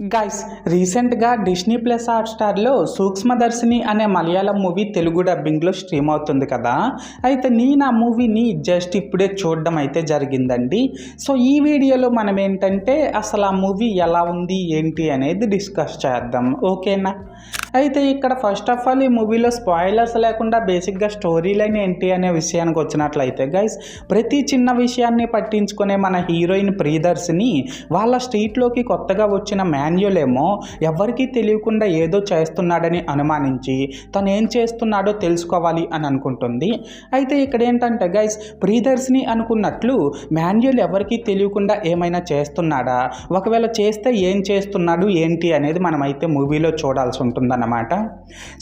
Guys, రీసెంట్గా Disney plus హాట్స్టార్లో సూక్ష్మదర్శిని అనే Malayalam movie Telugu డబ్బింగ్లో stream అవుతుంది కదా. అయితే నేను ఆ మూవీని జస్ట్ ఇప్పుడే చూడడం అయితే జరిగిందండి. సో ఈ వీడియోలో మనం ఏంటంటే అసలు ఆ మూవీ ఎలా ఉంది ఏంటి అనేది డిస్కస్ చేద్దాం, ఓకేనా. అయితే ఇక్కడ ఫస్ట్ ఆఫ్ ఆల్ ఈ మూవీలో స్పాయిలర్స్ లేకుండా బేసిక్గా స్టోరీ లైన్ ఏంటి అనే విషయానికి వచ్చినట్లయితే గైస్, ప్రతి చిన్న విషయాన్ని పట్టించుకునే మన హీరోయిన్ ప్రియదర్శిని వాళ్ళ స్ట్రీట్లోకి కొత్తగా వచ్చిన మాన్యుల్ ఏమో ఎవరికీ తెలియకుండా ఏదో చేస్తున్నాడని అనుమానించి తను ఏం చేస్తున్నాడో తెలుసుకోవాలి అని అనుకుంటుంది. అయితే ఇక్కడ ఏంటంటే గైస్, ప్రియదర్శిని అనుకున్నట్లు మాన్యుల్ ఎవరికీ తెలియకుండా ఏమైనా చేస్తున్నాడా, ఒకవేళ చేస్తే ఏం చేస్తున్నాడు ఏంటి అనేది మనమైతే మూవీలో చూడాల్సి ఉంటుందన్నమాట.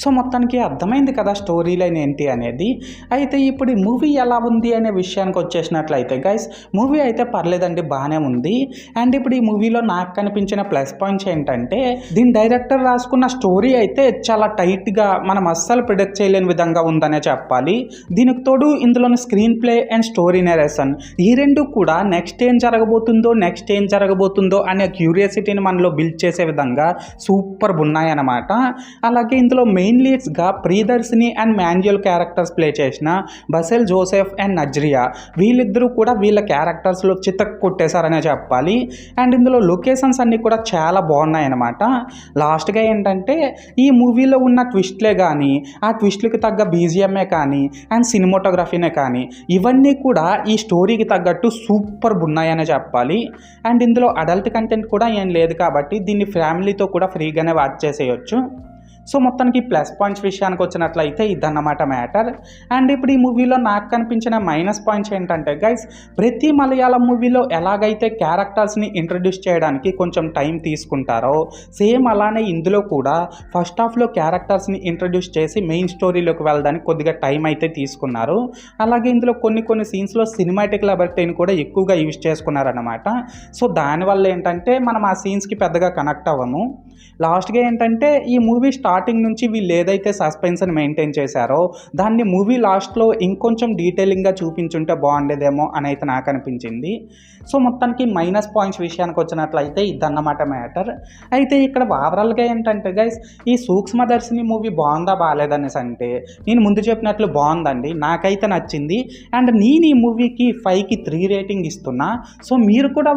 సో మొత్తానికి అర్థమైంది కదా స్టోరీ లైన్ ఏంటి అనేది. అయితే ఇప్పుడు ఈ మూవీ ఎలా ఉంది అనే విషయానికి వచ్చేసినట్లయితే గైస్, మూవీ అయితే పర్లేదండి, బాగానే ఉంది. అండ్ ఇప్పుడు ఈ మూవీలో నాకు కనిపించిన ప్లస్ పాయింట్స్ ఏంటంటే, దీని డైరెక్టర్ రాసుకున్న స్టోరీ అయితే చాలా టైట్గా మనం అస్సలు ప్రిడిక్ట్ చేయలేని విధంగా ఉందనే చెప్పాలి. దీనికి తోడు ఇందులోని screen play and story narration ఈ రెండు కూడా నెక్స్ట్ ఏం జరగబోతుందో అనే క్యూరియాసిటీని మనలో బిల్డ్ చేసే విధంగా సూపర్ ఉన్నాయన్నమాట. అలాగే ఇందులో మెయిన్ లీడ్స్గా Priyadarshini and Manuel characters play చేసిన బసెల్ జోసెఫ్ అండ్ నజ్రియా, వీళ్ళిద్దరూ కూడా వీళ్ళ క్యారెక్టర్స్లో చితక్ కొట్టేశారనే చెప్పాలి. అండ్ ఇందులో లొకేషన్స్ అన్నీ కూడా చాలా బాగున్నాయి అన్నమాట. లాస్ట్గా ఏంటంటే ఈ మూవీలో ఉన్న ట్విస్ట్లే కానీ, ఆ ట్విస్ట్లకి తగ్గ బీజిఎంఏ కానీ అండ్ సినిమాటోగ్రఫీనే కానీ ఇవన్నీ కూడా ఈ స్టోరీకి తగ్గట్టు సూపర్ ఉన్నాయనే చెప్పాలి. అండ్ ఇందులో అడల్ట్ కంటెంట్ కూడా ఏం లేదు కాబట్టి దీన్ని ఫ్యామిలీతో కూడా ఫ్రీగానే వాచ్ చేసేయచ్చు. సో మొత్తానికి ప్లస్ పాయింట్స్ విషయానికి వచ్చినట్లయితే ఇదన్నమాట మ్యాటర్. అండ్ ఇప్పుడు ఈ మూవీలో నాకు కనిపించిన మైనస్ పాయింట్స్ ఏంటంటే గైస్, ప్రతి మలయాళం మూవీలో ఎలాగైతే క్యారెక్టర్స్ని ఇంట్రడ్యూస్ చేయడానికి కొంచెం టైం తీసుకుంటారో సేమ్ అలానే ఇందులో కూడా ఫస్ట్ హాఫ్లో క్యారెక్టర్స్ని ఇంట్రడ్యూస్ చేసి మెయిన్ స్టోరీలోకి వెళ్ళడానికి కొద్దిగా టైం అయితే తీసుకున్నారు. అలాగే ఇందులో కొన్ని సీన్స్లో సినిమాటిక్ లిబర్టీని కూడా ఎక్కువగా యూజ్ చేసుకున్నారన్నమాట. సో దానివల్ల ఏంటంటే మనం ఆ సీన్స్కి పెద్దగా కనెక్ట్ అవ్వము. లాస్ట్గా ఏంటంటే ఈ మూవీ స్టార్టింగ్ నుంచి వీళ్ళు ఏదైతే సస్పెన్స్ని మెయింటైన్ చేశారో దాన్ని మూవీ లాస్ట్లో ఇంకొంచెం డీటెయిలింగ్గా చూపించుంటే బాగుండేదేమో అని అయితే నాకు అనిపించింది. సో మొత్తానికి మైనస్ పాయింట్స్ విషయానికి వచ్చినట్లయితే ఇదన్నమాట మ్యాటర్. అయితే ఇక్కడ ఓవరాల్గా ఏంటంటే గైస్, ఈ సూక్ష్మదర్శిని మూవీ బాగుందా బాగాలేదనేసి అంటే నేను ముందు చెప్పినట్లు బాగుందండి, నాకైతే నచ్చింది. అండ్ నేను ఈ మూవీకి 5కి 3 రేటింగ్ ఇస్తున్నా. సో మీరు కూడా